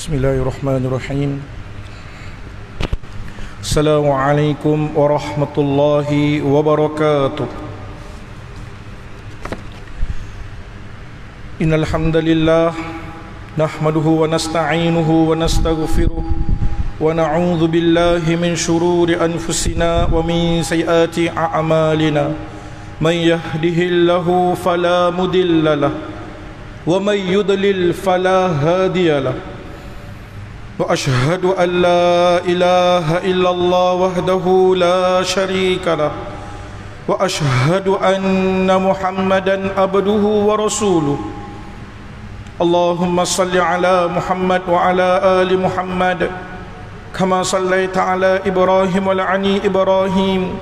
Bismillahirrahmanirrahim. Assalamualaikum warahmatullahi wabarakatuh. Innal hamdalillah nahmaduhu wa nasta'inuhu wa nastaghfiruh wa na'udzu billahi min shururi anfusina wa min sayyiati a'malina. Man yahdihillahu fala mudilla lahu wa man yudlil fala hadiya lahu. Wa ashhadu an la ilaha illallah wahdahu la syarika lah wa ashhadu anna Muhammadan abduhu wa rasuluh. Allahumma salli ala Muhammad wa ala ali Muhammad kama sallaita ala Ibrahim wa ala ali Ibrahim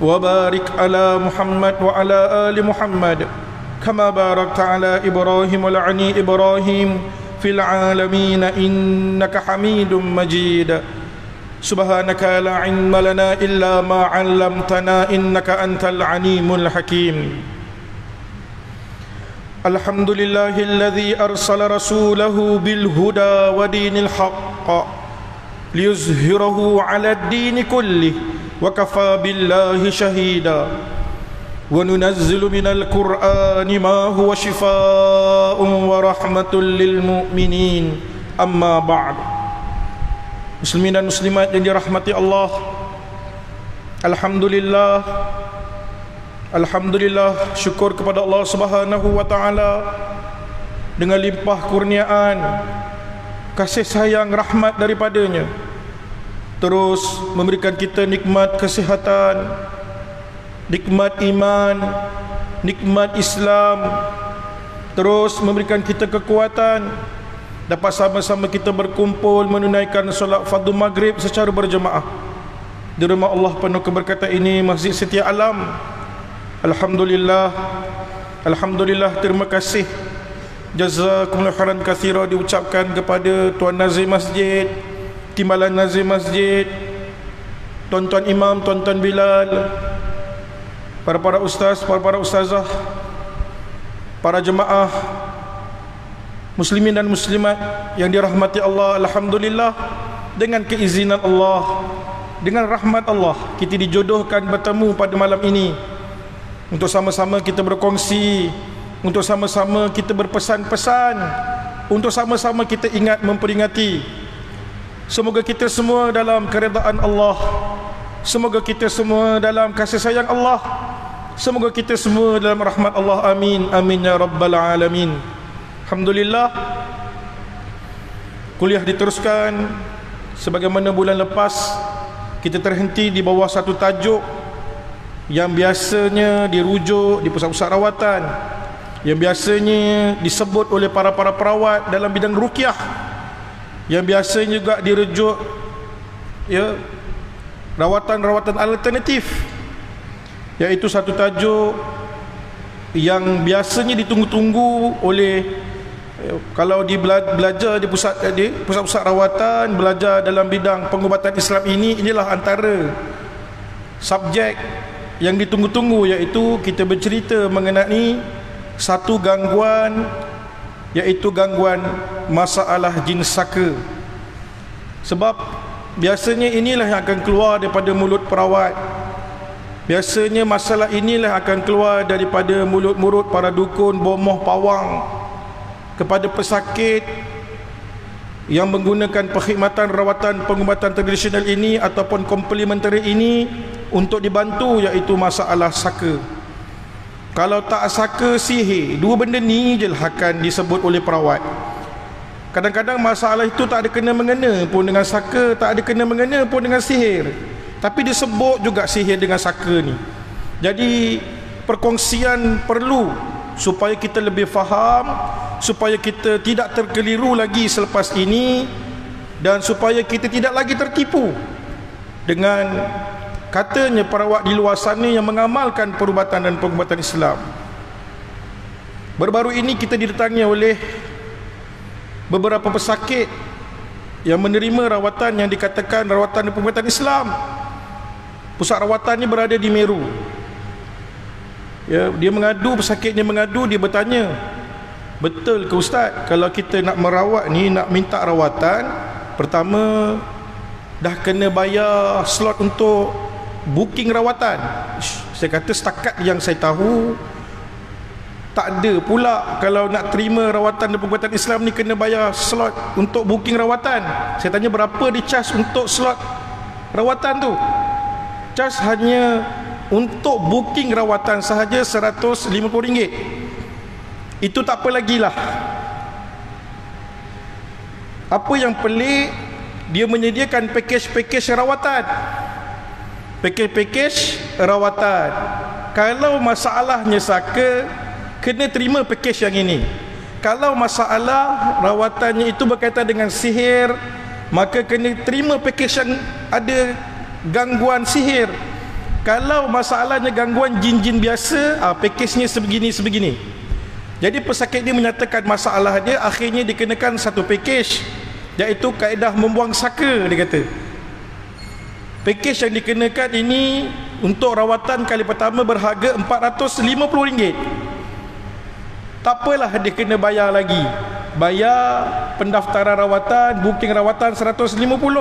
wa barik ala Muhammad wa ala ali Muhammad kama barakta ala Ibrahim wa ala ali Ibrahim fil alamin innaka hamidum majid. Subhanaka la ilma lana illa ma 'allamtana innaka antal alimul hakim. Alhamdulillahilladzi arsala rasulahu bil huda wa dinil haqq liyuzhirahu 'ala ad-din kullihi wa kafa billahi shahida. Wa nunazzilu minal Qur'ani ma huwa shifaa'un wa rahmatul lil mu'minin. Amma ba'd. Muslimin dan muslimat yang dirahmati Allah, Alhamdulillah, syukur kepada Allah Subhanahu wa taala dengan limpah kurniaan, kasih sayang, rahmat daripadanya, terus memberikan kita nikmat kesihatan, nikmat iman, nikmat Islam, terus memberikan kita kekuatan dapat sama-sama kita berkumpul menunaikan solat fardu maghrib secara berjemaah di rumah Allah penuh keberkatan ini, Masjid Setia Alam. Alhamdulillah, terima kasih, jazakumullah khairan katsira diucapkan kepada Tuan Nazir Masjid, Timbalan Nazir Masjid, Tuan-tuan Imam, Tuan-tuan Bilal, para ustaz, para ustazah, para jemaah muslimin dan muslimat yang dirahmati Allah. Alhamdulillah, dengan keizinan Allah, dengan rahmat Allah, kita dijodohkan bertemu pada malam ini untuk sama-sama kita berkongsi, untuk sama-sama kita berpesan-pesan, untuk sama-sama kita ingat memperingati. Semoga kita semua dalam keredaan Allah, semoga kita semua dalam kasih sayang Allah, semoga kita semua dalam rahmat Allah. Amin, amin ya rabbal alamin. Alhamdulillah, kuliah diteruskan. Sebagaimana bulan lepas kita terhenti di bawah satu tajuk yang biasanya dirujuk di pusat-pusat rawatan, yang biasanya disebut oleh para perawat dalam bidang ruqyah, yang biasanya juga dirujuk rawatan-rawatan alternatif, iaitu satu tajuk yang biasanya ditunggu-tunggu oleh, kalau belajar di pusat-pusat rawatan, belajar dalam bidang pengubatan Islam ini, inilah antara subjek yang ditunggu-tunggu, iaitu kita bercerita mengenai satu gangguan, iaitu gangguan masalah jin saka. Sebab biasanya inilah yang akan keluar daripada mulut perawat, biasanya masalah inilah akan keluar daripada mulut-mulut para dukun, bomoh, pawang kepada pesakit yang menggunakan perkhidmatan rawatan pengubatan tradisional ini ataupun komplementari ini untuk dibantu, iaitu masalah saka. Kalau tak saka, sihir, dua benda ni je lah akan disebut oleh perawat. Kadang-kadang masalah itu tak ada kena-mengena pun dengan saka, tak ada kena-mengena pun dengan sihir, tapi disebut juga sihir dengan saka ni. Jadi perkongsian perlu supaya kita lebih faham, supaya kita tidak terkeliru lagi selepas ini, dan supaya kita tidak lagi tertipu dengan katanya perawat di luar sana yang mengamalkan perubatan dan pengobatan Islam. Baru-baru ini kita didatangi oleh beberapa pesakit yang menerima rawatan yang dikatakan rawatan dan pengobatan Islam. Pusat rawatan ini berada di Meru. Dia mengadu, pesakitnya mengadu, dia bertanya, Betul ke Ustaz? Kalau kita nak merawat ni, nak minta rawatan, pertama dah kena bayar slot untuk booking rawatan. Saya kata setakat yang saya tahu tak ada pula kalau nak terima rawatan di Perubatan Islam ni kena bayar slot untuk booking rawatan. Saya tanya berapa di charge untuk slot rawatan tu? Charge hanya untuk booking rawatan sahaja RM150. Itu tak apa lagi lah. Apa yang pelik, dia menyediakan package-package rawatan. Package-package rawatan. Kalau masalahnya saka, kena terima package yang ini. Kalau masalah rawatannya itu berkaitan dengan sihir, maka kena terima package yang ada gangguan sihir. Kalau masalahnya gangguan jin-jin biasa, package-nya sebegini. Jadi pesakit ini menyatakan masalah dia, akhirnya dikenakan satu package, iaitu kaedah membuang saka. Dia kata package yang dikenakan ini untuk rawatan kali pertama berharga RM450. Tak apalah, dia kena bayar lagi. Bayar pendaftaran rawatan, booking rawatan RM150.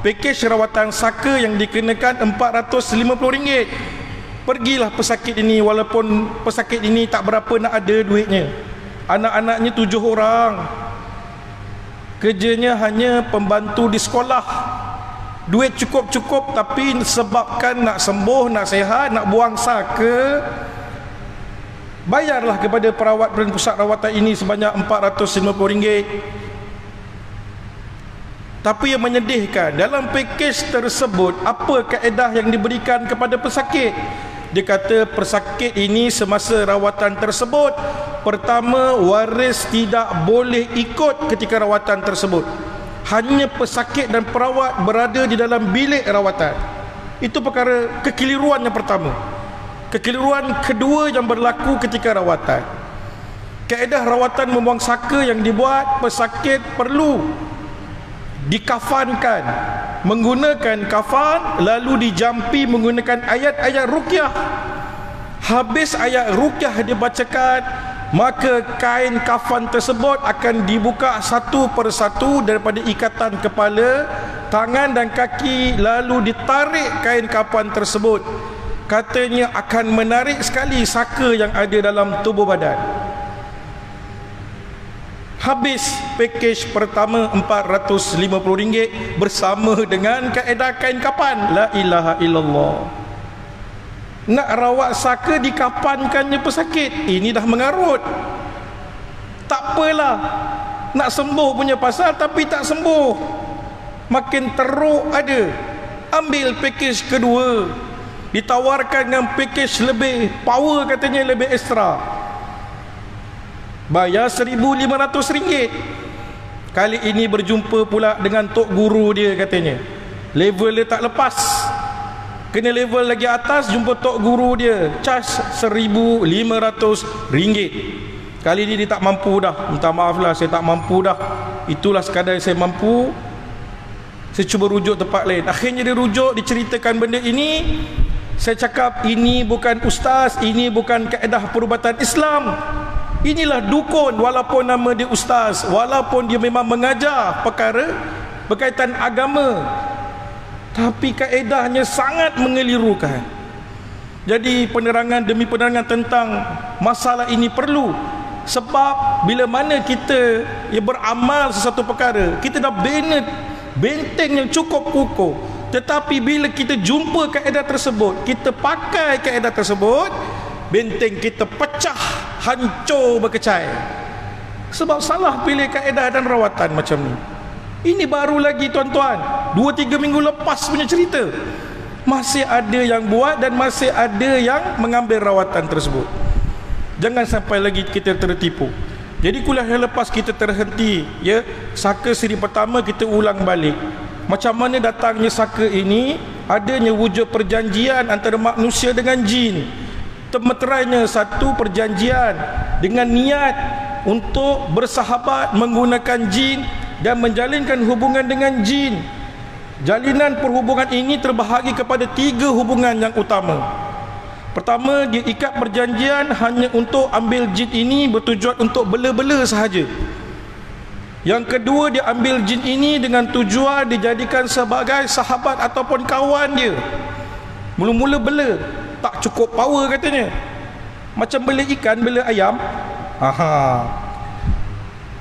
Package rawatan saka yang dikenakan RM450. Pergilah pesakit ini, walaupun pesakit ini tak berapa nak ada duitnya. Anak-anaknya 7 orang. Kerjanya hanya pembantu di sekolah. Duit cukup-cukup, tapi sebabkan nak sembuh, nak sihat, nak buang saka, bayarlah kepada perawat pusat rawatan ini sebanyak RM450. Tapi yang menyedihkan, dalam package tersebut, apa kaedah yang diberikan kepada pesakit? Dia kata pesakit ini semasa rawatan tersebut, pertama, waris tidak boleh ikut ketika rawatan tersebut. Hanya pesakit dan perawat berada di dalam bilik rawatan. Itu perkara kekeliruan yang pertama. Kekeliruan kedua yang berlaku ketika rawatan, kaedah rawatan membuang saka yang dibuat, pesakit perlu dikafankan menggunakan kafan, lalu dijampi menggunakan ayat-ayat ruqyah. Habis ayat ruqyah dibacakan, maka kain kafan tersebut akan dibuka satu persatu daripada ikatan kepala, tangan dan kaki, lalu ditarik kain kafan tersebut. Katanya akan menarik sekali saka yang ada dalam tubuh badan. Habis package pertama RM450 bersama dengan kaedah kain kapan. La ilaha illallah. Nak rawat saka dikapankannya pesakit, ini dah mengarut. Tak apalah, nak sembuh punya pasal tapi tak sembuh, makin teruk ada. Ambil package kedua, ditawarkan dengan package lebih power, katanya lebih ekstra. Bayar RM1,500. Kali ini berjumpa pula dengan tok guru dia, katanya level dia tak lepas, kena level lagi atas, jumpa tok guru dia, charge RM1,500. Kali ini dia tak mampu dah. Minta maaf lah, saya tak mampu dah. Itulah sekadar saya mampu. Saya cuba rujuk tempat lain. Akhirnya dia rujuk, diceritakan benda ini. Saya cakap, ini bukan ustaz, ini bukan kaedah perubatan Islam. Inilah dukun, walaupun nama dia ustaz, walaupun dia memang mengajar perkara berkaitan agama, tapi kaedahnya sangat mengelirukan. Jadi penerangan demi penerangan tentang masalah ini perlu. Sebab bila mana kita beramal sesuatu perkara, kita dah bina benteng yang cukup kukuh, tetapi bila kita jumpa kaedah tersebut, kita pakai kaedah tersebut, benteng kita pecah, hancur berkecai. Sebab salah pilih kaedah dan rawatan macam ni. Ini baru lagi tuan-tuan, 2-3 minggu lepas punya cerita. Masih ada yang buat dan masih ada yang mengambil rawatan tersebut. Jangan sampai lagi kita tertipu. Jadi kuliah yang lepas kita terhenti, ya, saka siri pertama kita ulang balik. Macam mana datangnya saka ini? Adanya wujud perjanjian antara manusia dengan jin. Termeterainya satu perjanjian dengan niat untuk bersahabat menggunakan jin dan menjalinkan hubungan dengan jin. Jalinan perhubungan ini terbahagi kepada 3 hubungan yang utama. Pertama, dia ikat perjanjian hanya untuk ambil jin ini bertujuan untuk bela-bela sahaja. Yang kedua, dia ambil jin ini dengan tujuan dijadikan sebagai sahabat ataupun kawan dia. Mula-mula bela, tak cukup power katanya. Macam bela ikan, bela ayam.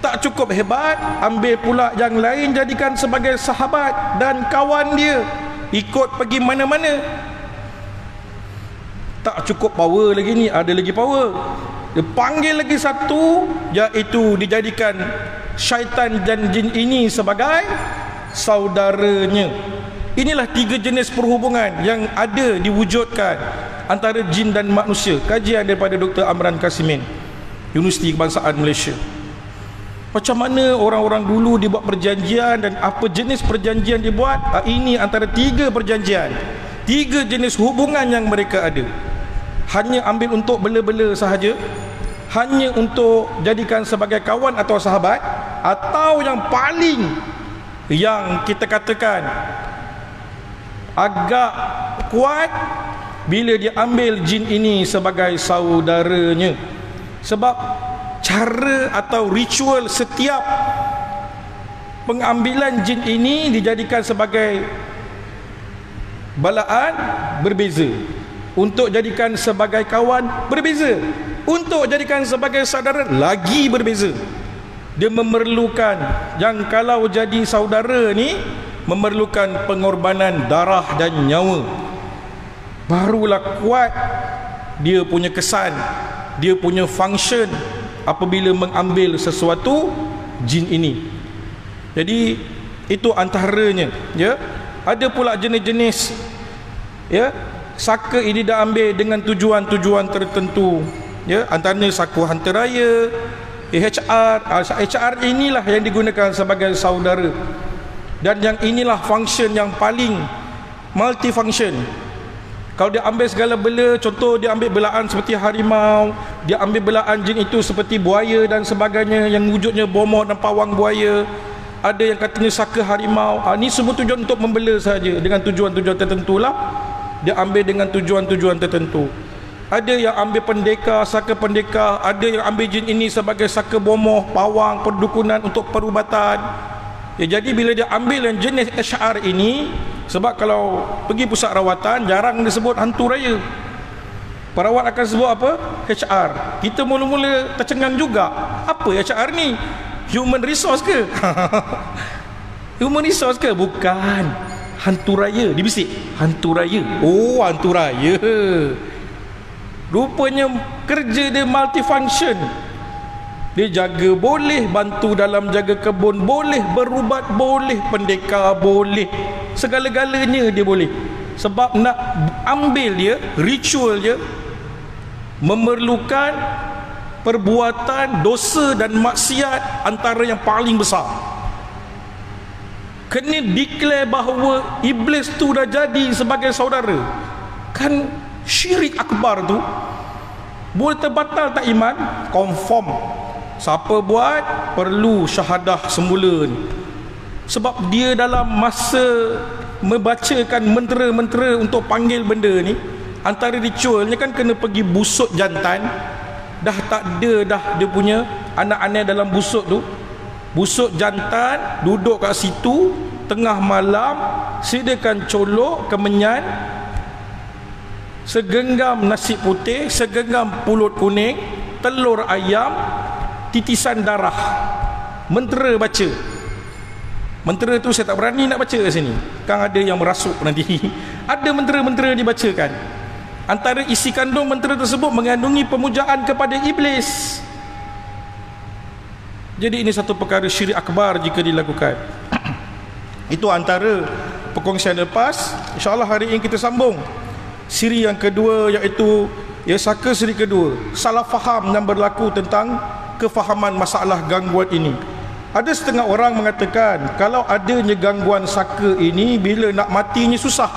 Tak cukup hebat, ambil pula yang lain jadikan sebagai sahabat dan kawan dia. Ikut pergi mana-mana. Tak cukup power lagi ni, ada lagi power. Dia panggil lagi satu, iaitu dijadikan syaitan dan jin ini sebagai saudaranya. Inilah 3 jenis perhubungan yang ada diwujudkan antara jin dan manusia. Kajian daripada Dr. Amran Kasimin, Universiti Kebangsaan Malaysia. Macam mana orang-orang dulu dibuat perjanjian dan apa jenis perjanjian dibuat? Ini antara 3 perjanjian, 3 jenis hubungan yang mereka ada. Hanya ambil untuk bela-bela sahaja, hanya untuk jadikan sebagai kawan atau sahabat, atau yang paling yang kita katakan agak kuat, bila dia ambil jin ini sebagai saudaranya. Sebab cara atau ritual setiap pengambilan jin ini dijadikan sebagai balaan berbeza. Untuk jadikan sebagai kawan berbeza. Untuk jadikan sebagai saudara lagi berbeza. Dia memerlukan, yang kalau jadi saudara ni memerlukan pengorbanan darah dan nyawa. Barulah kuat dia punya kesan, dia punya function apabila mengambil sesuatu jin ini. Jadi itu antaranya, ya. Ada pula jenis-jenis, ya. Saka ini dah ambil dengan tujuan-tujuan tertentu, ya. Antaranya saka hantaraya, HR inilah yang digunakan sebagai saudara. Dan yang inilah function yang paling multifunction. Kalau dia ambil segala bela, contoh dia ambil belaan seperti harimau, dia ambil belaan jin itu seperti buaya dan sebagainya, yang wujudnya bomor dan pawang buaya. Ada yang katanya saka harimau. Ini semua tujuan untuk membela saja, dengan tujuan-tujuan tertentu lah. Dia ambil dengan tujuan-tujuan tertentu. Ada yang ambil pendekar, saka pendekar. Ada yang ambil jin ini sebagai saka bomoh, pawang, perdukunan untuk perubatan. Ya, jadi bila dia ambil yang jenis HR ini, sebab kalau pergi pusat rawatan jarang disebut hantu raya. Perawat akan sebut apa? HR. Kita mula-mula tercengang juga. Apa HR ni? Human resource ke? Human resource ke? Bukan. Hantu raya. Dia bisik, hantu raya. Oh, hantu raya. Rupanya kerja dia multifunction. Dia jaga boleh, bantu dalam jaga kebun boleh, berubat boleh, pendekar boleh, segala-galanya dia boleh. Sebab nak ambil dia, ritual dia memerlukan perbuatan dosa dan maksiat antara yang paling besar. Kena declare bahawa iblis tu dah jadi sebagai saudara. Kan syirik akbar tu boleh terbatal tak iman? Confirm. Siapa buat perlu syahadah semula ni. Sebab dia dalam masa membacakan mentera-mentera untuk panggil benda ni, antara ritualnya kan kena pergi busuk jantan. Dah tak ada dah dia punya anak-anak dalam busuk tu. Busuk jantan duduk kat situ tengah malam, sediakan colok, kemenyan, segenggam nasi putih, segenggam pulut kuning, telur ayam, titisan darah. Mentera baca. Mentera tu saya tak berani nak baca kat sini. Kan ada yang merasuk nanti. Ada mentera-mentera dibacakan. Antara isi kandung mentera tersebut mengandungi pemujaan kepada iblis. Jadi ini satu perkara syirik akbar jika dilakukan. Itu antara perkongsian lepas. InsyaAllah hari ini kita sambung siri yang kedua, iaitu saka siri kedua, salah faham yang berlaku tentang kefahaman masalah gangguan ini. Ada setengah orang mengatakan kalau adanya gangguan saka ini, bila nak matinya susah.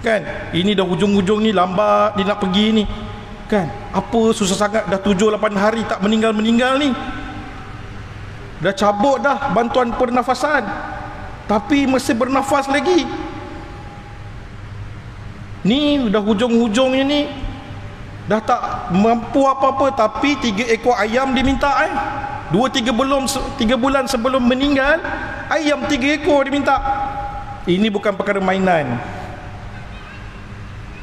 Kan? Ini dah hujung-hujung ni lambat dia nak pergi ni. Kan? Apa susah sangat, dah 7-8 hari tak meninggal-meninggal ni. Dah cabut dah bantuan pernafasan, tapi masih bernafas lagi. Ni dah hujung-hujungnya ni, dah tak mampu apa-apa, tapi 3 ekor ayam diminta 2-3 bulan sebelum meninggal, ayam 3 ekor diminta. Ini bukan perkara mainan.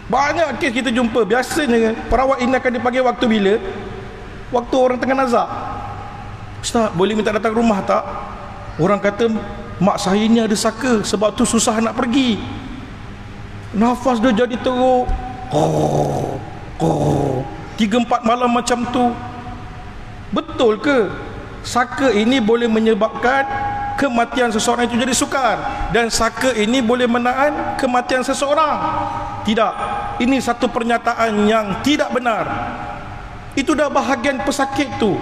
Banyak kes kita jumpa. Biasanya perawat ini akan dipanggil waktu bila? Waktu orang tengah nazak. Ustaz, boleh minta datang rumah tak? Orang kata mak saya ni ada saka, sebab tu susah nak pergi. Nafas dia jadi teruk. 3-4 malam macam tu. Betul ke saka ini boleh menyebabkan kematian seseorang itu jadi sukar, dan saka ini boleh menahan kematian seseorang? Tidak. Ini satu pernyataan yang tidak benar. Itu dah bahagian pesakit tu.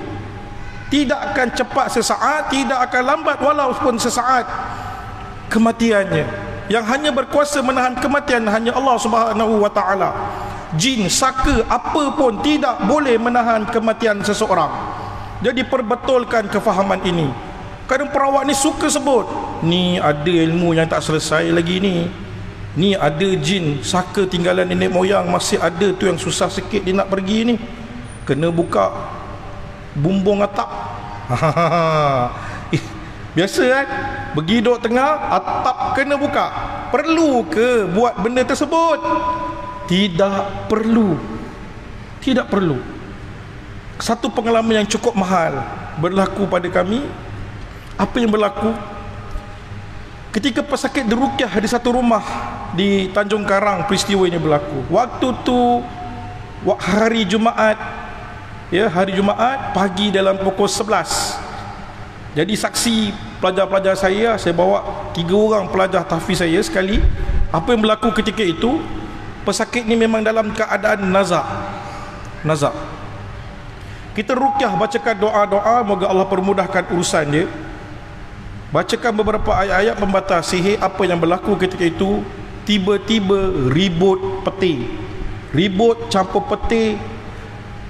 Tidak akan cepat sesaat, tidak akan lambat walaupun sesaat kematiannya. Yang hanya berkuasa menahan kematian hanya Allah Subhanahu wa taala. Jin, saka, apa pun tidak boleh menahan kematian seseorang. Jadi perbetulkan kefahaman ini. Kadang perawat ni suka sebut, ni ada ilmu yang tak selesai lagi ni. Ni ada jin, saka tinggalan nenek moyang masih ada tu, yang susah sikit dia nak pergi ni. Kena buka bumbung atap. Biasa kan? Pergi duduk tengah, atap kena buka. Perlu ke buat benda tersebut? Tidak perlu. Tidak perlu. Satu pengalaman yang cukup mahal berlaku pada kami. Apa yang berlaku? Ketika pesakit diruqyah di satu rumah di Tanjung Karang, peristiwa ini berlaku. Waktu tu hari Jumaat, ya, hari Jumaat pagi dalam pukul 11. Jadi saksi pelajar-pelajar saya bawa 3 orang pelajar tahfiz saya sekali. Apa yang berlaku ketika itu? Pesakit ni memang dalam keadaan nazak. Kita ruqyah, bacakan doa-doa, moga Allah permudahkan urusan dia. Bacakan beberapa ayat-ayat pembatas sihir. Apa yang berlaku ketika itu? Tiba-tiba ribut peti, ribut campur peti,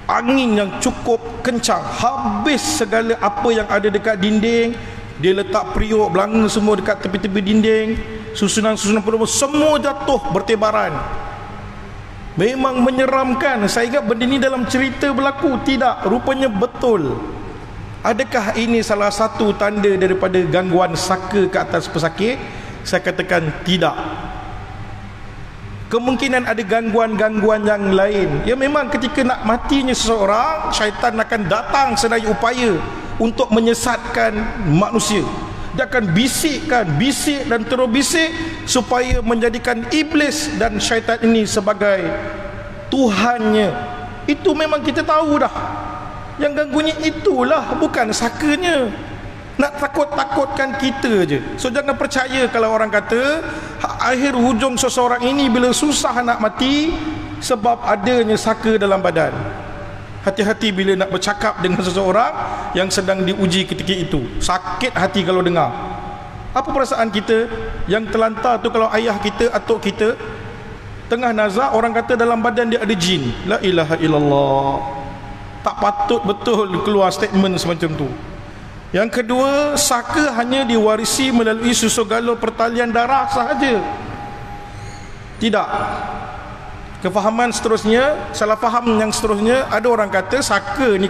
angin yang cukup kencang, habis segala apa yang ada dekat dinding. Dia letak periuk belanga semua dekat tepi-tepi dinding, susunan-susunan perut semua jatuh bertebaran. Memang menyeramkan. Saya ingat benda ni dalam cerita berlaku. Tidak, rupanya betul. Adakah ini salah satu tanda daripada gangguan saka ke atas pesakit? Saya katakan tidak. Kemungkinan ada gangguan-gangguan yang lain. Ya, memang ketika nak matinya seseorang, syaitan akan datang sedaya upaya untuk menyesatkan manusia. Dia akan bisik dan terus bisik supaya menjadikan iblis dan syaitan ini sebagai Tuhannya. Itu memang kita tahu dah. Yang ganggunya itulah, bukan sakanya. Nak takut-takutkan kita je. So jangan percaya kalau orang kata akhir hujung seseorang ini bila susah nak mati sebab adanya saka dalam badan. Hati-hati bila nak bercakap dengan seseorang yang sedang diuji ketika itu. Sakit hati kalau dengar. Apa perasaan kita yang terlantar tu kalau ayah kita, atuk kita tengah nazak, orang kata dalam badan dia ada jin. La ilaha illallah. Tak patut betul keluar statement semacam tu. Yang kedua, saka hanya diwarisi melalui susu galur pertalian darah sahaja. Tidak. Kefahaman seterusnya, salah faham yang seterusnya, ada orang kata saka ni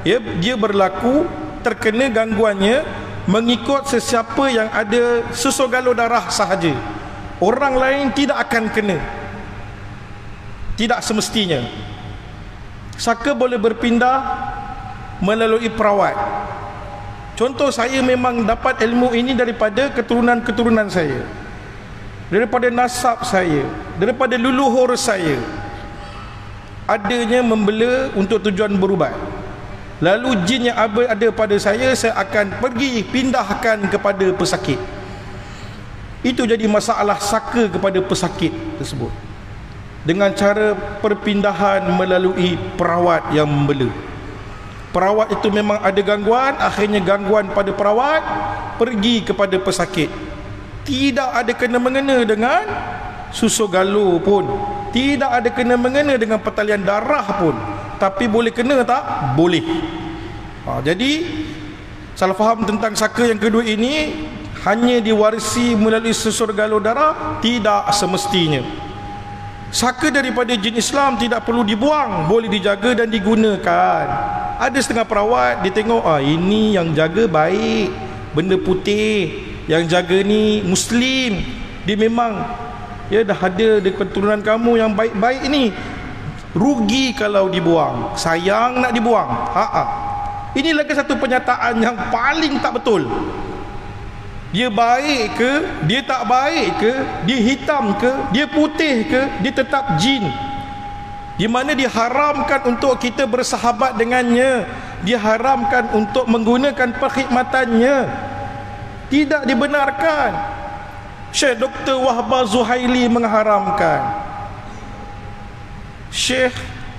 ya, dia berlaku terkena gangguannya mengikut sesiapa yang ada susu galur darah sahaja. Orang lain tidak akan kena. Tidak semestinya. Saka boleh berpindah melalui perawat. Contoh, saya memang dapat ilmu ini daripada keturunan-keturunan saya, daripada nasab saya, daripada leluhur saya. Adanya membela untuk tujuan berubat. Lalu jin yang ada pada saya akan pergi pindahkan kepada pesakit. Itu jadi masalah saka kepada pesakit tersebut, dengan cara perpindahan melalui perawat yang membela. Perawat itu memang ada gangguan, akhirnya gangguan pada perawat pergi kepada pesakit. Tidak ada kena-mengena dengan susu galur pun, tidak ada kena-mengena dengan pertalian darah pun. Tapi boleh kena tak? Boleh. Jadi salah faham tentang saka yang kedua ini hanya diwarisi melalui susu galur darah, tidak semestinya. Saka daripada jin Islam tidak perlu dibuang, boleh dijaga dan digunakan. Ada setengah perawat dia tengok, ini yang jaga baik, benda putih, yang jaga ni Muslim, dia memang dah ada di keturunan kamu yang baik-baik ni, rugi kalau dibuang, sayang nak dibuang. Ini lagi satu pernyataan yang paling tak betul. Dia baik ke, dia tak baik ke, dia hitam ke, dia putih ke, dia tetap jin, di mana diharamkan untuk kita bersahabat dengannya, diharamkan untuk menggunakan perkhidmatannya, tidak dibenarkan. Syekh Dr. Wahbah Zuhaili mengharamkan, Syekh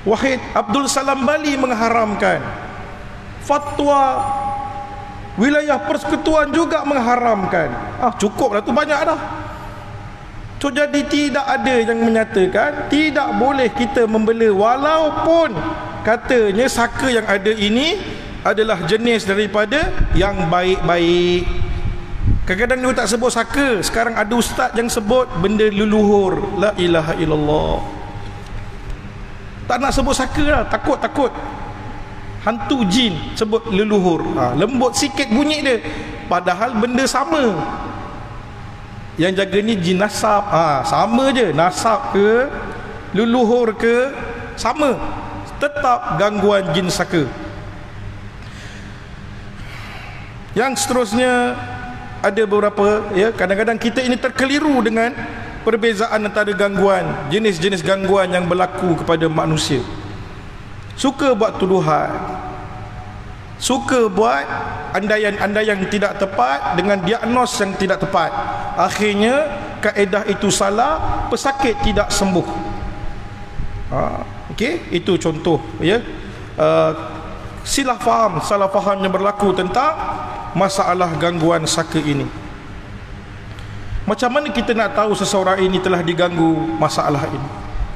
Wahid Abdul Salam Bali mengharamkan, fatwa wilayah persekutuan juga mengharamkan. Cukuplah tu, banyak dah. So jadi tidak ada yang menyatakan tidak boleh kita membela, walaupun katanya saka yang ada ini adalah jenis daripada yang baik-baik. Kadang-kadang dia tak sebut saka. Sekarang ada ustaz yang sebut benda leluhur. La ilaha illallah. Tak nak sebut saka lah, takut hantu jin sebut leluhur. Lembut sikit bunyi dia, padahal benda sama. Yang jaga ni jin nasab. Sama je, nasab ke leluhur ke sama, tetap gangguan jin saka. Yang seterusnya ada beberapa, kadang-kadang kita ini terkeliru dengan perbezaan antara gangguan, jenis-jenis gangguan yang berlaku kepada manusia. Suka buat tuduhan, suka buat andaian-andaian yang tidak tepat dengan diagnos yang tidak tepat. Akhirnya kaedah itu salah, pesakit tidak sembuh. Itu contoh salah faham yang berlaku tentang masalah gangguan saka ini. Macam mana kita nak tahu seseorang ini telah diganggu masalah ini,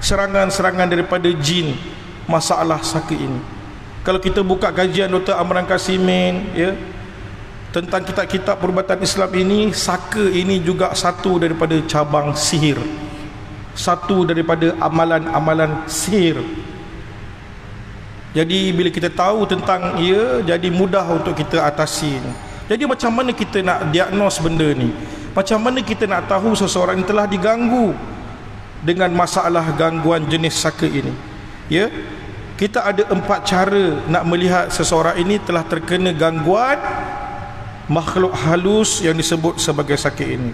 serangan-serangan daripada jin, masalah saka ini? Kalau kita buka kajian Dr. Amran Kasimin tentang kitab-kitab perubatan Islam ini, saka ini juga satu daripada cabang sihir, satu daripada amalan-amalan sihir. Jadi bila kita tahu tentang ia, jadi mudah untuk kita atasi. Jadi macam mana kita nak diagnos benda ni? Macam mana kita nak tahu seseorang ini telah diganggu dengan masalah gangguan jenis saka ini? Kita ada 4 cara nak melihat seseorang ini telah terkena gangguan makhluk halus yang disebut sebagai saka ini.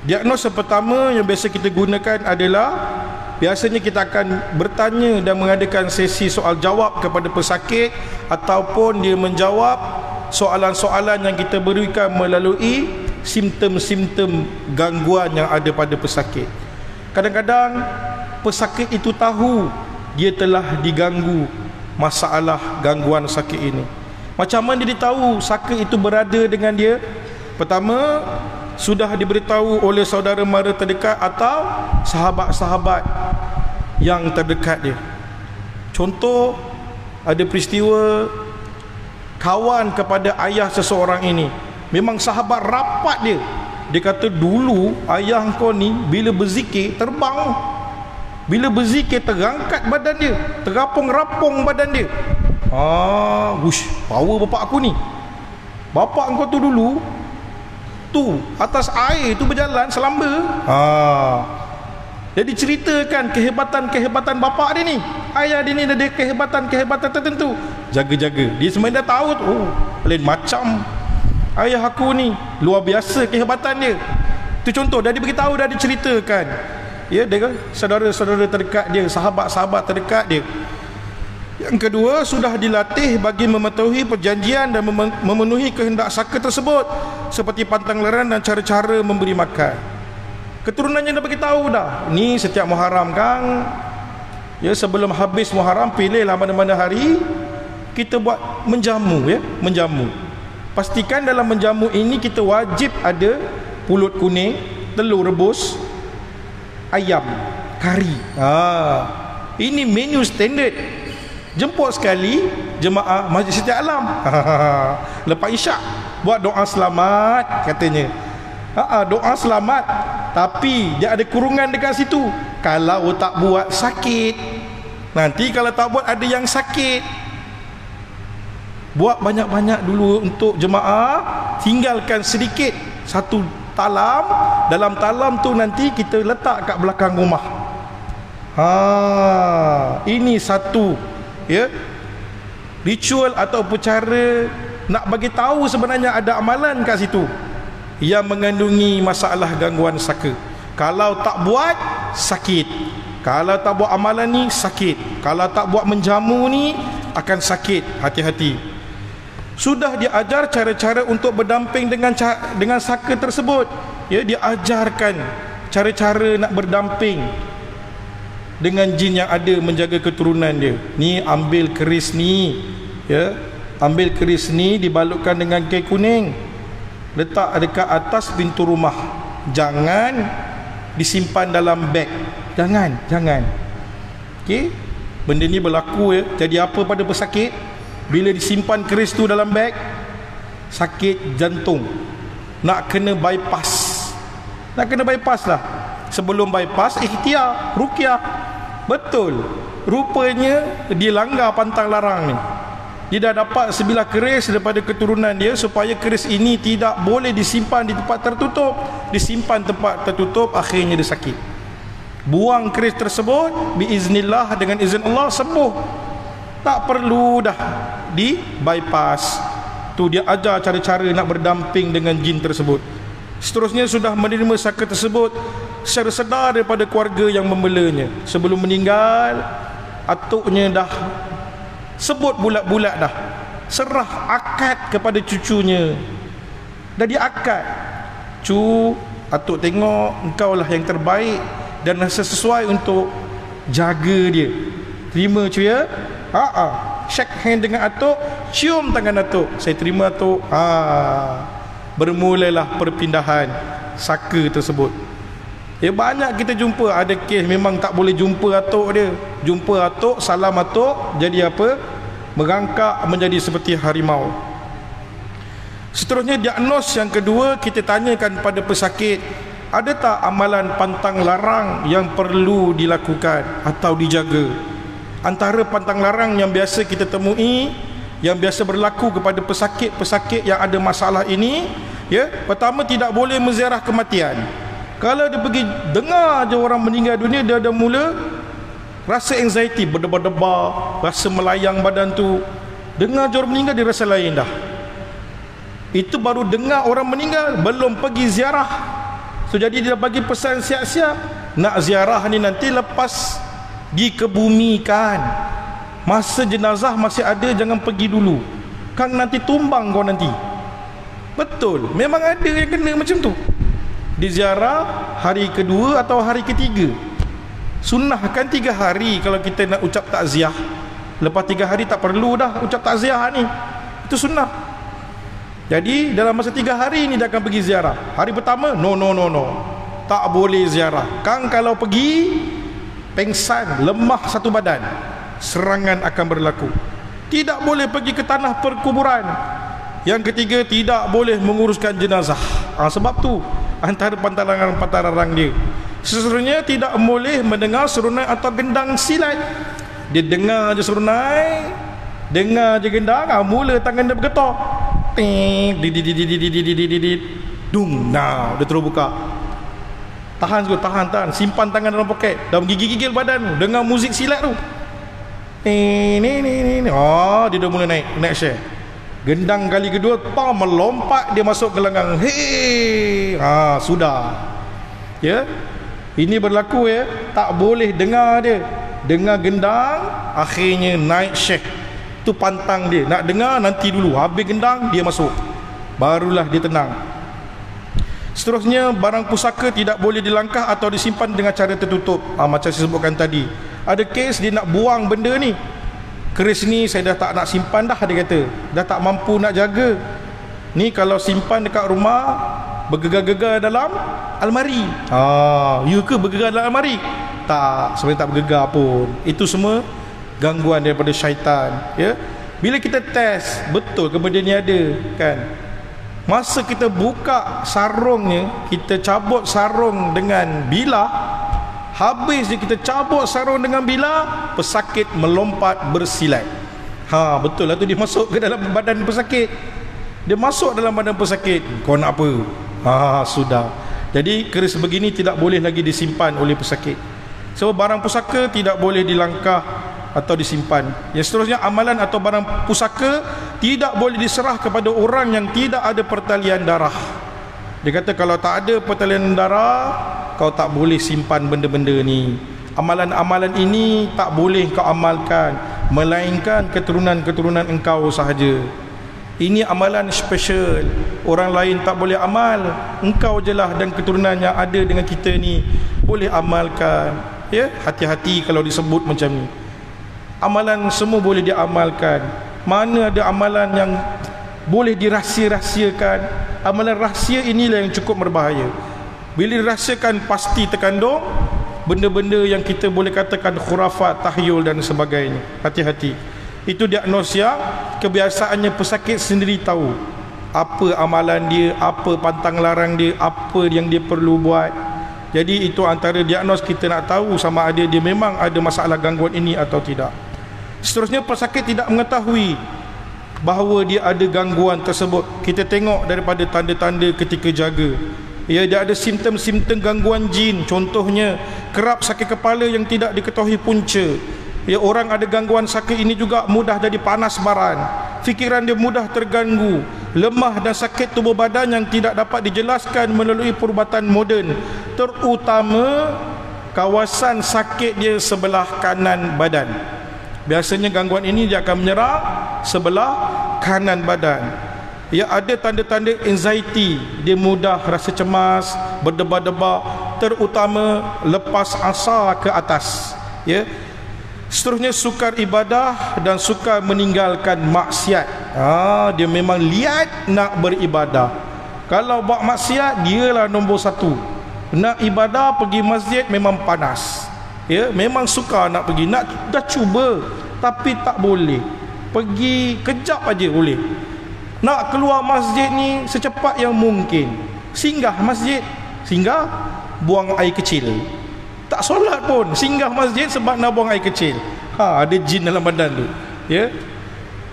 Diagnos yang pertama yang biasa kita gunakan adalah, biasanya kita akan bertanya dan mengadakan sesi soal jawab kepada pesakit, ataupun dia menjawab soalan-soalan yang kita berikan melalui simptom-simptom gangguan yang ada pada pesakit. Kadang-kadang pesakit itu tahu dia telah diganggu masalah gangguan sakit ini. Macam mana dia tahu sakit itu berada dengan dia? Pertama, sudah diberitahu oleh saudara mara terdekat atau sahabat-sahabat yang terdekat dia. Contoh, ada peristiwa kawan kepada ayah seseorang ini, memang sahabat rapat dia. Dia kata, dulu ayah kau ni bila berzikir terbang, bila berzikir terangkat badan dia, terapung-rapung badan dia. Power bapak aku ni. Bapak kau tu dulu tu atas air tu berjalan selamba. Jadi ceritakan kehebatan bapak dia ni. Ayah dia ni ada kehebatan tertentu. Jaga-jaga. Dia sebenarnya dah tahu tu. Lain macam ayah aku ni, luar biasa kehebatan dia. Itu contoh, dah diberitahu, dah diceritakan. Dia saudara-saudara terdekat dia, sahabat-sahabat terdekat dia. Yang kedua, sudah dilatih bagi mematuhi perjanjian dan memenuhi kehendak saka tersebut, seperti pantang larang dan cara-cara memberi makan. Keturunannya dah beritahu dah. Ni setiap Muharram Kang, sebelum habis Muharram, pilihlah mana-mana hari kita buat menjamu, menjamu. Pastikan dalam menjamu ini kita wajib ada pulut kuning, telur rebus, ayam, kari. Ini menu standard. Jemput sekali jemaah Masjid Siti Alam. Lepas isyak buat doa selamat katanya. Doa selamat, tapi dia ada kurungan dekat situ. kalau tak buat sakit. Nanti kalau tak buat ada yang sakit. Buat banyak-banyak dulu untuk jemaah, tinggalkan sedikit satu talam. Dalam talam tu nanti kita letak kat belakang rumah. Ini satu ritual atau cara nak bagi tahu sebenarnya ada amalan kat situ yang mengandungi masalah gangguan saka. Kalau tak buat sakit, kalau tak buat amalan ni sakit, kalau tak buat menjamu ni akan sakit. Hati-hati. Sudah dia ajar cara-cara untuk berdamping dengan saka tersebut. Dia ajarkan cara-cara nak berdamping dengan jin yang ada menjaga keturunan dia. Ni ambil keris ni, ambil keris ni dibalutkan dengan kain kuning, letak dekat atas pintu rumah. Jangan disimpan dalam beg. Jangan. Okey? Benda ni berlaku jadi apa pada pesakit? Bila disimpan keris tu dalam beg, sakit jantung, nak kena bypass lah. Sebelum bypass, ikhtiar ruqyah. Betul, rupanya dia langgar pantang larang ni. Dia dah dapat sebilah keris daripada keturunan dia, supaya keris ini tidak boleh disimpan di tempat tertutup. Disimpan tempat tertutup, akhirnya dia sakit. Buang keris tersebut, biiznillah, dengan izin Allah sembuh. Tak perlu dah di bypass. Tu dia ajar cara-cara nak berdamping dengan jin tersebut. Seterusnya sudah menerima saka tersebut secara sedar daripada keluarga yang membelanya. Sebelum meninggal, atuknya dah sebut bulat-bulat dah, serah akad kepada cucunya. Dah diakad, atuk tengok engkau lah yang terbaik dan rasa sesuai untuk jaga dia. Terima cu ya. Shake hand dengan atuk, cium tangan atuk. Saya terima atuk. Bermulalah perpindahan saka tersebut. Banyak kita jumpa, ada kes memang tak boleh jumpa atuk dia. Jumpa atuk, salam atuk, jadi apa? Merangkak menjadi seperti harimau. Seterusnya diagnos yang kedua, kita tanyakan pada pesakit, ada tak amalan pantang larang yang perlu dilakukan atau dijaga? Antara pantang larang yang biasa kita temui, yang biasa berlaku kepada pesakit-pesakit yang ada masalah ini, pertama, tidak boleh menziarah kematian. Kalau dia pergi dengar je orang meninggal dunia, dia dah mula rasa anxiety, berdebar-debar, rasa melayang badan tu. Dengar je orang meninggal, dia rasa lain dah. Itu baru dengar orang meninggal, belum pergi ziarah. So jadi dia bagi pesan siap-siap, nak ziarah ni nanti lepas dikebumikan, masa jenazah masih ada, jangan pergi dulu, kan nanti tumbang kau nanti. Betul, memang ada yang kena macam tu. Diziarah hari kedua atau hari ketiga. Sunnahkan 3 hari kalau kita nak ucap takziah. Lepas 3 hari tak perlu dah ucap takziah ni. Itu sunnah. Jadi dalam masa 3 hari ni dia akan pergi ziarah. Hari pertama, no, tak boleh ziarah. Kang kalau pergi pengsan, lemah satu badan, serangan akan berlaku. Tidak boleh pergi ke tanah perkuburan. Yang ketiga, tidak boleh menguruskan jenazah. Sebab tu antara pantang larang dia. Seterusnya, tidak boleh mendengar serunai atau gendang silat. Dia dengar je serunai, dengar je gendang, mula tangan dia bergetar. Dung, dia terus buka. Tahan, simpan tangan dalam poket, dah gigil-gigil badan tu, dengar muzik silat tu. Dia dah mula naik share. Gendang kali kedua, melompat dia masuk ke gelanggang. Sudah. Ini berlaku tak boleh dengar dia. Dengar gendang, akhirnya naik share. Tu pantang dia. Nak dengar nanti dulu, habis gendang dia masuk, barulah dia tenang. Seterusnya, barang pusaka tidak boleh dilangkah atau disimpan dengan cara tertutup. Macam saya sebutkan tadi, ada kes dia nak buang benda ni. Keris ni saya dah tak nak simpan dah, dia kata. Dah tak mampu nak jaga. Ni kalau simpan dekat rumah, bergegar-gegar dalam almari. Ya ke bergegar dalam almari? Tak, sebenarnya tak bergegar pun. Itu semua gangguan daripada syaitan. Bila kita test, betul ke benda ni ada, kan? Masa kita buka sarungnya, kita cabut sarung dengan bilah, Habis je kita cabut sarung dengan bilah, pesakit melompat bersilat. Betul lah tu, dia masuk ke dalam badan pesakit. Dia masuk dalam badan pesakit. Kau nak apa? Sudah. Jadi keris begini tidak boleh lagi disimpan oleh pesakit. Sebab barang pusaka tidak boleh dilangkah atau disimpan. Yang seterusnya, amalan atau barang pusaka tidak boleh diserah kepada orang yang tidak ada pertalian darah. Dia kata kalau tak ada pertalian darah, kau tak boleh simpan benda-benda ni. Amalan-amalan ini tak boleh kau amalkan, melainkan keturunan-keturunan engkau sahaja. Ini amalan special, orang lain tak boleh amal, engkau je lah dan keturunan yang ada dengan kita ni boleh amalkan. Ya, hati-hati kalau disebut macam ni. Amalan semua boleh diamalkan. Mana ada amalan yang boleh dirahsia-rahsiakan? Amalan rahsia inilah yang cukup berbahaya. Bila dirahsiakan pasti terkandung benda-benda yang kita boleh katakan khurafat, tahyul dan sebagainya. Hati-hati. Itu diagnosia. Kebiasaannya pesakit sendiri tahu apa amalan dia, apa pantang larang dia, apa yang dia perlu buat. Jadi itu antara diagnos kita nak tahu sama ada dia memang ada masalah gangguan ini atau tidak. Seterusnya, pesakit tidak mengetahui bahawa dia ada gangguan tersebut. Kita tengok daripada tanda-tanda ketika jaga. Dia ada simptom-simptom gangguan jin. Contohnya kerap sakit kepala yang tidak diketahui punca. Orang ada gangguan sakit ini juga mudah jadi panas baran, fikiran dia mudah terganggu, lemah dan sakit tubuh badan yang tidak dapat dijelaskan melalui perubatan moden, terutama kawasan sakit dia sebelah kanan badan. Biasanya gangguan ini dia akan menyerang sebelah kanan badan. Ada tanda-tanda anxiety, dia mudah rasa cemas, berdebar-debar, terutama lepas asar ke atas. Seterusnya, sukar ibadah dan sukar meninggalkan maksiat. Dia memang liat nak beribadah. Kalau buat maksiat, dialah nombor satu. Nak ibadah, pergi masjid memang panas. Memang suka nak pergi, nak dah cuba tapi tak boleh. Pergi kejap aja boleh. Nak keluar masjid ni secepat yang mungkin. Singgah masjid, singgah buang air kecil. Tak solat pun, singgah masjid sebab nak buang air kecil. Ada jin dalam badan tu.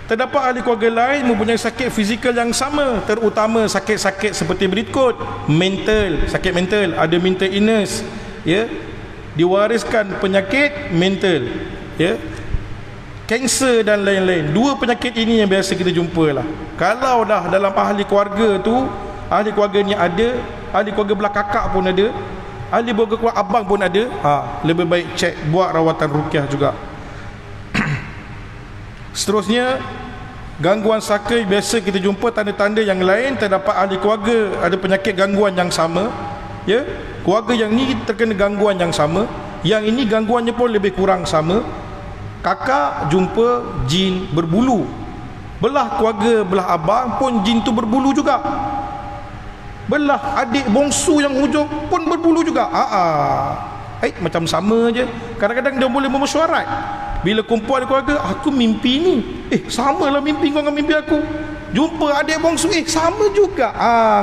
Terdapat ahli keluarga lain mempunyai sakit fizikal yang sama, terutama sakit-sakit seperti berikut: mental, sakit mental, ada mental illness, diwariskan penyakit mental, kanser dan lain-lain. Dua penyakit ini yang biasa kita jumpa lah. Kalau dah dalam ahli keluarga tu, ahli keluarga ni ada, ahli keluarga belah kakak pun ada, ahli keluarga keluar abang pun ada, lebih baik cek, buat rawatan ruqyah juga. Seterusnya, gangguan sakit biasa kita jumpa tanda-tanda yang lain. Terdapat ahli keluarga ada penyakit gangguan yang sama, keluarga yang ni terkena gangguan yang sama, yang ini gangguannya pun lebih kurang sama. Kakak jumpa jin berbulu, belah keluarga belah abang pun jin tu berbulu juga, belah adik bongsu yang hujung pun berbulu juga. Macam sama je. Kadang-kadang dia boleh memesyuarat. Bila kumpul ada keluarga, aku mimpi ni, samalah mimpi kau dengan mimpi aku. Jumpa adik bongsu, sama juga.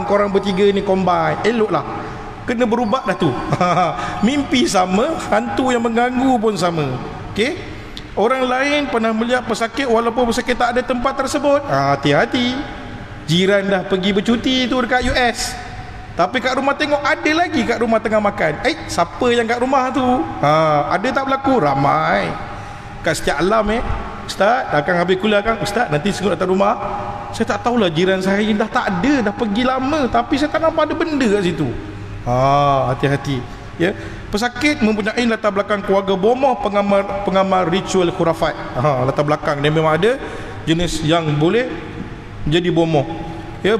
Korang bertiga ni combine, eloklah. Kena berubat dah tu. Mimpi sama, hantu yang mengganggu pun sama. Orang lain pernah melihat pesakit walaupun pesakit tak ada tempat tersebut. Hati-hati. Jiran dah pergi bercuti tu dekat US, tapi kat rumah tengok ada lagi kat rumah tengah makan. Siapa yang kat rumah tu? Ada tak berlaku? Ramai. Kat setiap alam Ustaz, akan habis kuliah kan, Ustaz nanti sengok datang rumah, saya tak tahulah jiran saya dah tak ada, dah pergi lama, tapi saya tak nampak ada benda kat situ. Hati-hati. Pesakit mempunyai latar belakang keluarga bomoh, pengamal ritual khurafat. Latar belakang dia memang ada jenis yang boleh menjadi bomoh.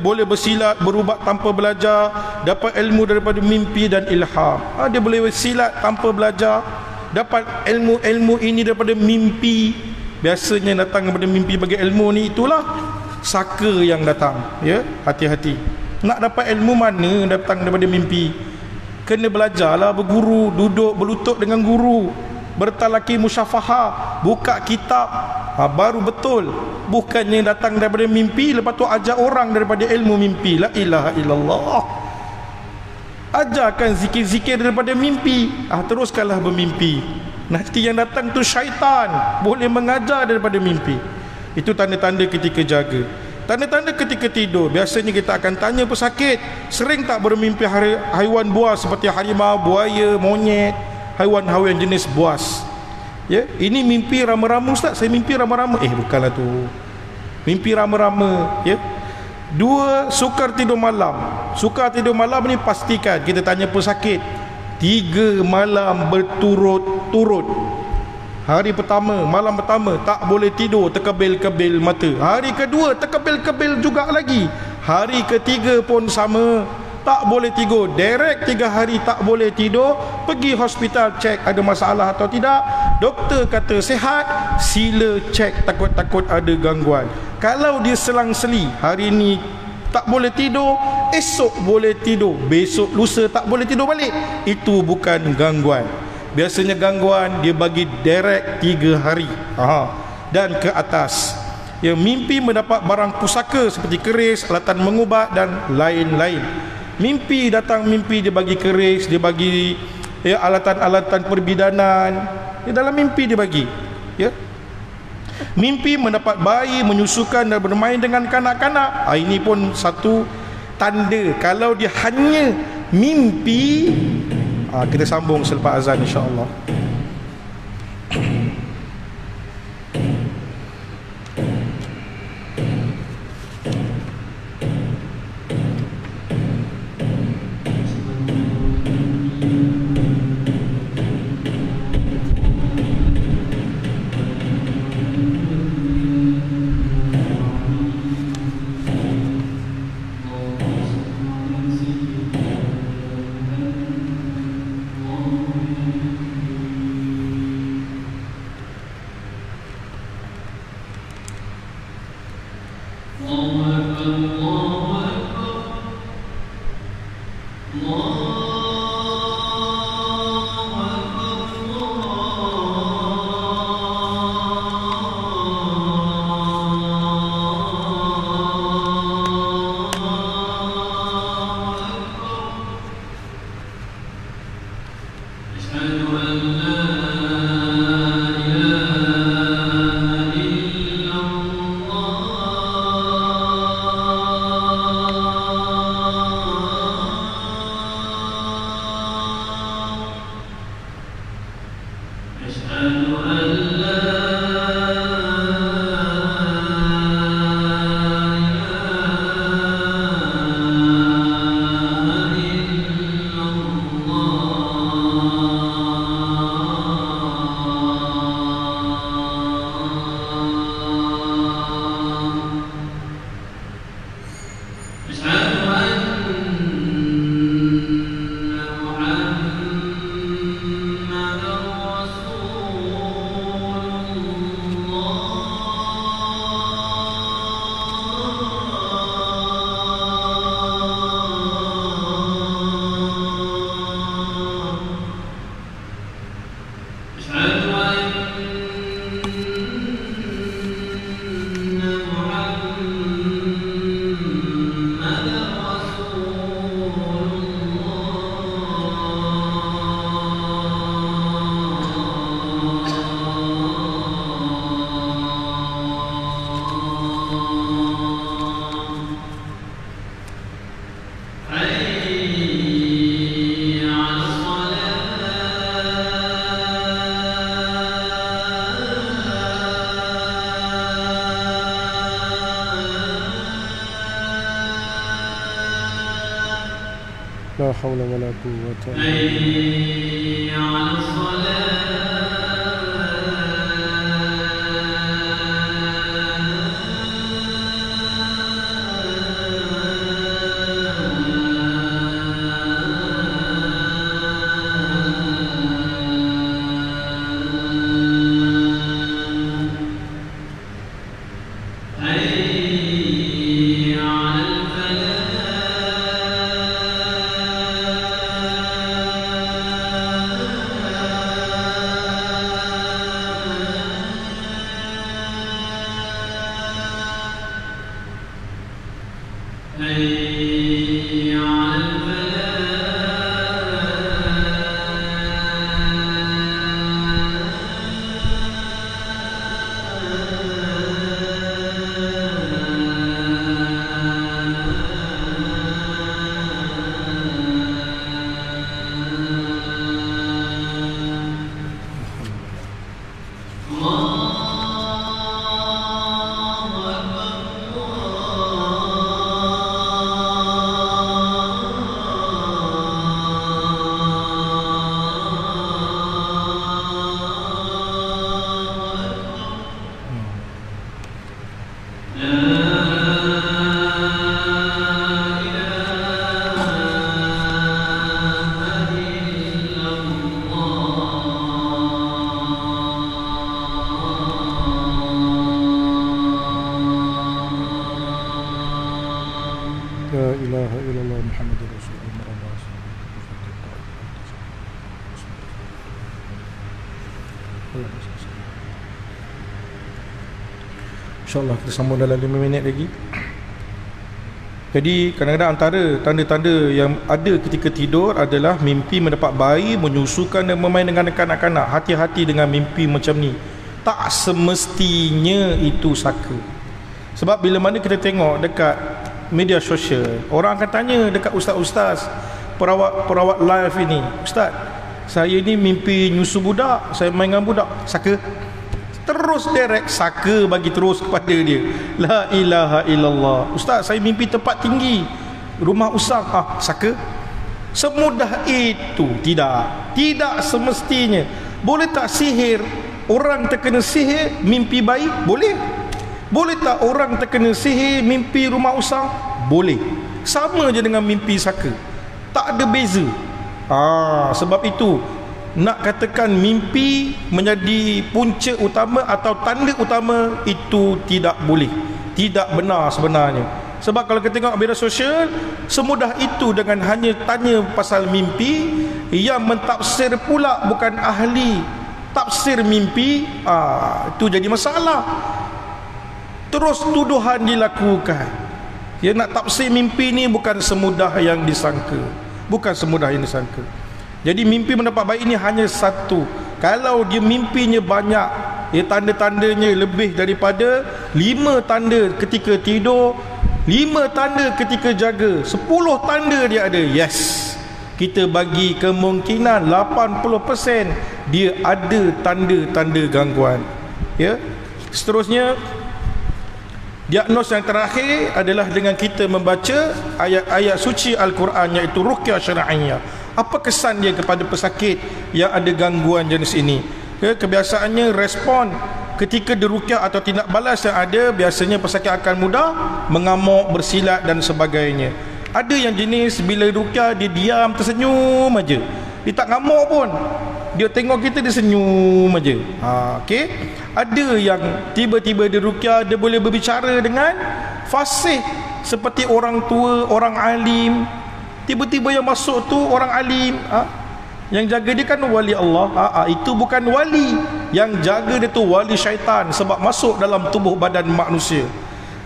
Boleh bersilat, berubat tanpa belajar, dapat ilmu daripada mimpi dan ilham. Dia boleh bersilat tanpa belajar, dapat ilmu-ilmu ini daripada mimpi. Biasanya datang daripada mimpi. Bagi ilmu ni itulah saka yang datang. Hati-hati. Nak dapat ilmu mana datang daripada mimpi? Kena belajarlah, berguru, duduk berlutut dengan guru, bertalaki musyafahah, buka kitab, baru betul. Bukannya datang daripada mimpi lepas tu ajak orang daripada ilmu mimpi. La ilaha illallah. Ajarkan zikir-zikir daripada mimpi. Teruskanlah bermimpi. Nanti yang datang tu syaitan boleh mengajar daripada mimpi. Itu tanda-tanda ketika jaga. Tanda-tanda ketika tidur, biasanya kita akan tanya pesakit, sering tak bermimpi haiwan buas seperti harimau, buaya, monyet, haiwan-haiwan jenis buas? Ya, ini mimpi rama-rama ustaz, saya mimpi rama-rama. Bukanlah tu. Mimpi rama-rama, ya. 2, sukar tidur malam. Sukar tidur malam ni pastikan kita tanya pesakit 3 malam berturut-turut. Hari pertama, malam pertama tak boleh tidur, terkebil-kebil mata. Hari kedua terkebil-kebil juga lagi. Hari ketiga pun sama, tak boleh tidur. Direct 3 hari tak boleh tidur. Pergi hospital cek ada masalah atau tidak. Doktor kata sihat, sila cek, takut-takut ada gangguan. Kalau dia selang-seli, hari ni tak boleh tidur, esok boleh tidur, besok lusa tak boleh tidur balik, itu bukan gangguan. Biasanya gangguan dia bagi direct 3 hari dan ke atas. Yang mimpi mendapat barang pusaka seperti keris, alatan mengubat dan lain-lain. Mimpi datang, mimpi dia bagi keris, dia bagi alatan-alatan perbidanan. Dalam mimpi dia bagi, ya. Mimpi mendapat bayi, menyusukan dan bermain dengan kanak-kanak. Ini pun satu tanda. Kalau dia hanya mimpi, kita sambung selepas azan insya-Allah. La haula wala quwwata illa billah. حي على الفلاح La ilaha illallah Muhammadur Rasulullah. InsyaAllah kita sambung dalam 5 minit lagi. Jadi kadang-kadang antara tanda-tanda yang ada ketika tidur adalah mimpi mendapat bayi, menyusukan dan bermain dengan kanak-kanak. Hati-hati dengan mimpi macam ni. Tak semestinya itu saka. Sebab bila mana kita tengok dekat media sosial, orang akan tanya dekat ustaz-ustaz, perawat live ini, "Ustaz, saya ni mimpi nyusu budak, saya main dengan budak." Saka? Terus direct saka bagi terus kepada dia. La ilaha illallah. "Ustaz, saya mimpi tempat tinggi, rumah usang." Saka? Semudah itu? Tidak semestinya. Boleh tak sihir, orang terkena sihir mimpi bayi? Boleh. Boleh tak orang terkena sihir mimpi rumah usang? Boleh. Sama je dengan mimpi saka. Tak ada beza. Sebab itu nak katakan mimpi menjadi punca utama atau tanda utama, itu tidak boleh. Tidak benar sebenarnya. Sebab kalau kita tengok media sosial, semudah itu dengan hanya tanya pasal mimpi, yang mentafsir pula bukan ahli tafsir mimpi, itu jadi masalah. Terus tuduhan dilakukan. Nak tafsir mimpi ni bukan semudah yang disangka. Jadi mimpi mendapat bayi ini hanya satu. Kalau dia mimpinya banyak, tanda-tandanya lebih daripada 5 tanda ketika tidur, 5 tanda ketika jaga, 10 tanda dia ada, yes, kita bagi kemungkinan 80% dia ada tanda-tanda gangguan. Seterusnya, diagnos yang terakhir adalah dengan kita membaca ayat-ayat suci Al-Quran, iaitu ruqyah syar'iyyah. Apa kesan dia kepada pesakit yang ada gangguan jenis ini? Kebiasaannya respon ketika diruqyah atau tindak balas yang ada, biasanya pesakit akan mudah mengamuk, bersilat dan sebagainya. Ada yang jenis bila ruqyah dia diam, tersenyum aja. Dia tak ngamuk pun. Dia tengok kita, dia senyum aja. Ada yang tiba-tiba dia ruqyah, dia boleh berbicara dengan fasih seperti orang tua, orang alim. Tiba-tiba yang masuk tu orang alim, yang jaga dia kan wali Allah. Itu bukan wali. Yang jaga dia tu wali syaitan, sebab masuk dalam tubuh badan manusia.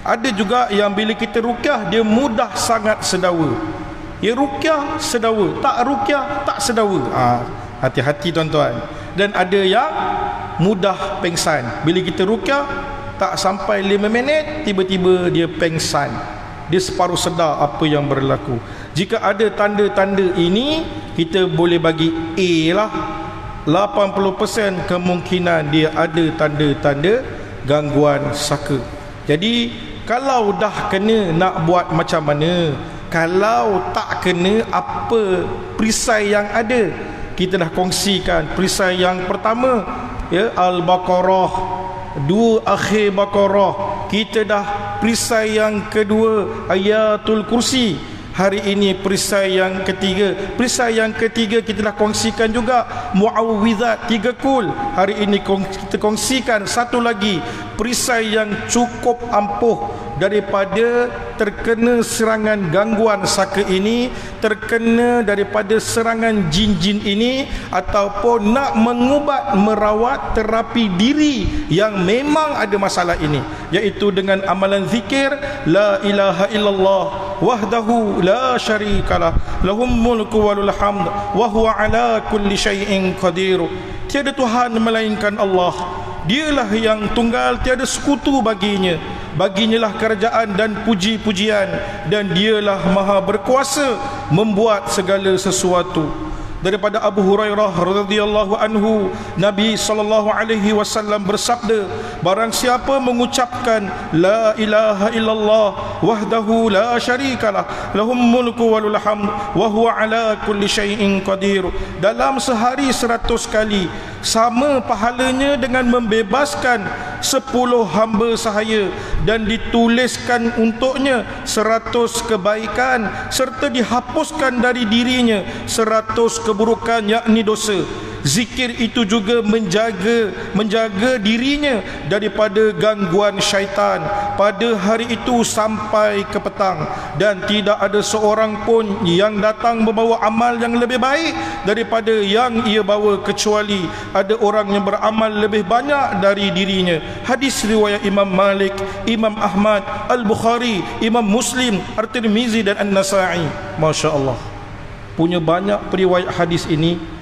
Ada juga yang bila kita ruqyah, dia mudah sangat sedawa. Ruqyah sedawa, tak ruqyah tak sedawa. Hati-hati tuan-tuan. Dan ada yang mudah pengsan. Bila kita ruqyah, tak sampai 5 minit tiba-tiba dia pengsan. Dia separuh sedar apa yang berlaku. Jika ada tanda-tanda ini, kita boleh bagi A lah. 80% kemungkinan dia ada tanda-tanda gangguan saka. Jadi kalau dah kena, nak buat macam mana? Kalau tak kena, apa perisai yang ada? Kita dah kongsikan perisai yang pertama, Al-Baqarah, 2 akhir Baqarah. Kita dah perisai yang kedua, Ayatul Kursi. Hari ini perisai yang ketiga. Perisai yang ketiga kita dah kongsikan juga Muawwizat 3 kul. Hari ini kita kongsikan satu lagi, perisai yang cukup ampuh daripada terkena serangan gangguan saka ini, terkena daripada serangan jin-jin ini, ataupun nak mengubat, merawat, terapi diri yang memang ada masalah ini, iaitu dengan amalan zikir la ilaha illallah wahdahu la syarikalah lahum mulku walul hamd wa huwa ala kulli syai'in qadir. Tiada Tuhan melainkan Allah, Dialah yang tunggal, tiada sekutu baginya. Baginya lah kerajaan dan puji-pujian, dan dialah maha berkuasa membuat segala sesuatu. Daripada Abu Hurairah radhiyallahu anhu, Nabi sallallahu alaihi wasallam bersabda, barang siapa mengucapkan la ilaha illallah wahdahu la syarikalah lahum mulku wa lahul hamd wa huwa ala kulli syai'in qadir, dalam sehari 100 kali, sama pahalanya dengan membebaskan 10 hamba sahaya, dan dituliskan untuknya 100 kebaikan, serta dihapuskan dari dirinya 100 keburukan, yakni dosa. Zikir itu juga menjaga dirinya daripada gangguan syaitan pada hari itu sampai ke petang, dan tidak ada seorang pun yang datang membawa amal yang lebih baik daripada yang ia bawa, kecuali ada orang yang beramal lebih banyak dari dirinya. Hadis riwayat Imam Malik, Imam Ahmad, Al-Bukhari, Imam Muslim, At-Tirmizi dan An-Nasa'i. Masya Allah, punya banyak periwayat hadis ini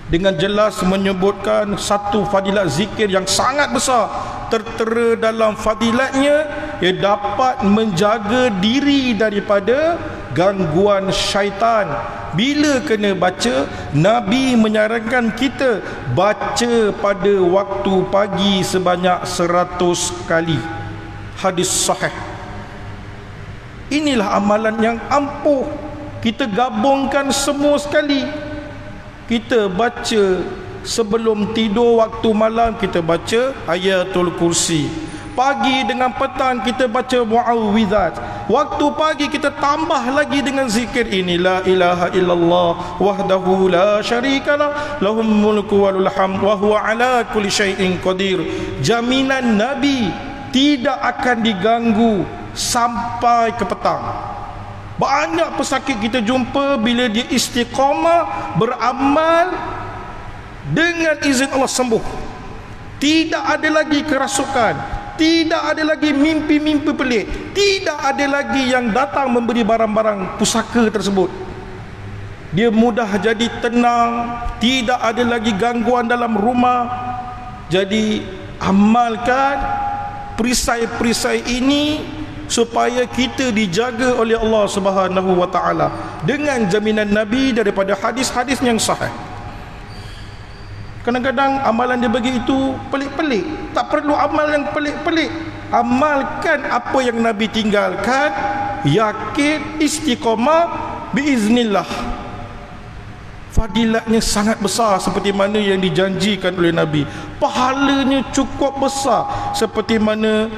dengan jelas menyebutkan satu fadilat zikir yang sangat besar. Tertera dalam fadilatnya, ia dapat menjaga diri daripada gangguan syaitan. Bila kena baca, Nabi menyarankan kita baca pada waktu pagi sebanyak 100 kali. Hadis sahih. Inilah amalan yang ampuh. Kita gabungkan semua sekali. Kita baca sebelum tidur, waktu malam kita baca ayatul kursi. Pagi dengan petang kita baca muawwidzat. Waktu pagi kita tambah lagi dengan zikir ini, la ilaha illallah wahdahu la syarikalah lahum mulku wa lahul hamd wa huwa ala kulli syai'in qadir. Jaminan Nabi tidak akan diganggu sampai ke petang. Banyak pesakit kita jumpa bila dia istiqamah beramal, dengan izin Allah sembuh. Tidak ada lagi kerasukan, tidak ada lagi mimpi-mimpi pelik, tidak ada lagi yang datang memberi barang-barang pusaka tersebut. Dia mudah jadi tenang, tidak ada lagi gangguan dalam rumah. Jadi amalkan perisai-perisai ini supaya kita dijaga oleh Allah Subhanahu wa taala dengan jaminan Nabi daripada hadis-hadis yang sahih. Kadang-kadang amalan dia bagi itu pelik-pelik, tak perlu amal yang pelik-pelik. Amalkan apa yang Nabi tinggalkan, yakin, istiqamah, biiznillah. Fadilatnya sangat besar seperti mana yang dijanjikan oleh Nabi. Pahalanya cukup besar seperti mana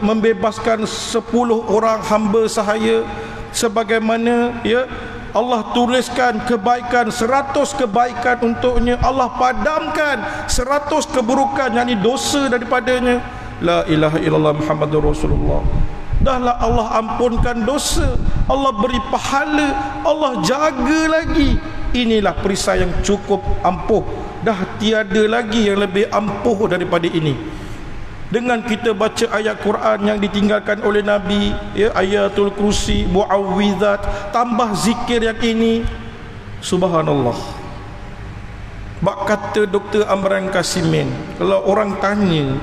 membebaskan 10 orang hamba sahaya, sebagaimana Allah tuliskan kebaikan, 100 kebaikan untuknya. Allah padamkan 100 keburukan, yakni dosa daripadanya. La ilaha illallah Muhammadur Rasulullah. Dahlah Allah ampunkan dosa, Allah beri pahala, Allah jaga lagi. Inilah perisai yang cukup ampuh. Dah tiada lagi yang lebih ampuh daripada ini. Dengan kita baca ayat Quran yang ditinggalkan oleh Nabi, ayatul kursi, muawwidzat, tambah zikir yang ini, subhanallah. Bak kata Dr. Amran Kasimin, kalau orang tanya,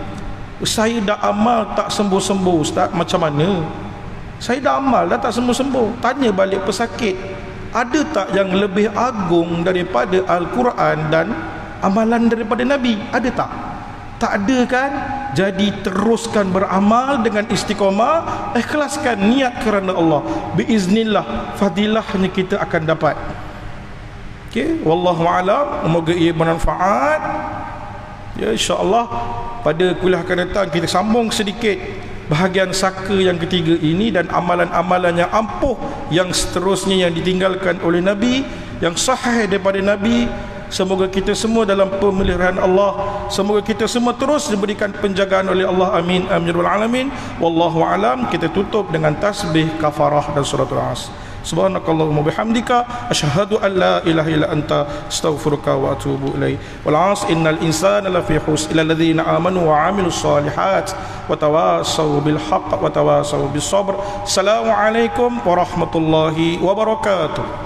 saya dah amal tak sembuh-sembuh Ustaz, macam mana? Saya dah amal dah tak sembuh-sembuh. Tanya balik pesakit, ada tak yang lebih agung daripada Al-Quran dan amalan daripada Nabi? Ada tak? Tak ada kan? Jadi teruskan beramal dengan istiqamah, ikhlaskan niat kerana Allah. Biiznillah fadilahnya kita akan dapat. Okey, wallahu alam. Semoga ia bermanfaat. Ya, insya-Allah pada kuliah akan datang kita sambung sedikit bahagian saka yang ketiga ini dan amalan-amalan yang ampuh yang seterusnya yang ditinggalkan oleh Nabi, yang sahih daripada Nabi. Semoga kita semua dalam pemeliharaan Allah. Semoga kita semua terus diberikan penjagaan oleh Allah. Amin amin ya rabbal alamin. Wallahu alam. Kita tutup dengan tasbih kafarah dan suratul As. Subhanakallahumma bihamdika asyhadu an la ilaha illa anta astaghfiruka wa atubu ilaik. Wal 'as innal insana lafi khusr illa alladhina amanu wa 'amilus solihat wa tawassaw bil haqq wa tawassaw bis sabr. Assalamualaikum warahmatullahi wabarakatuh.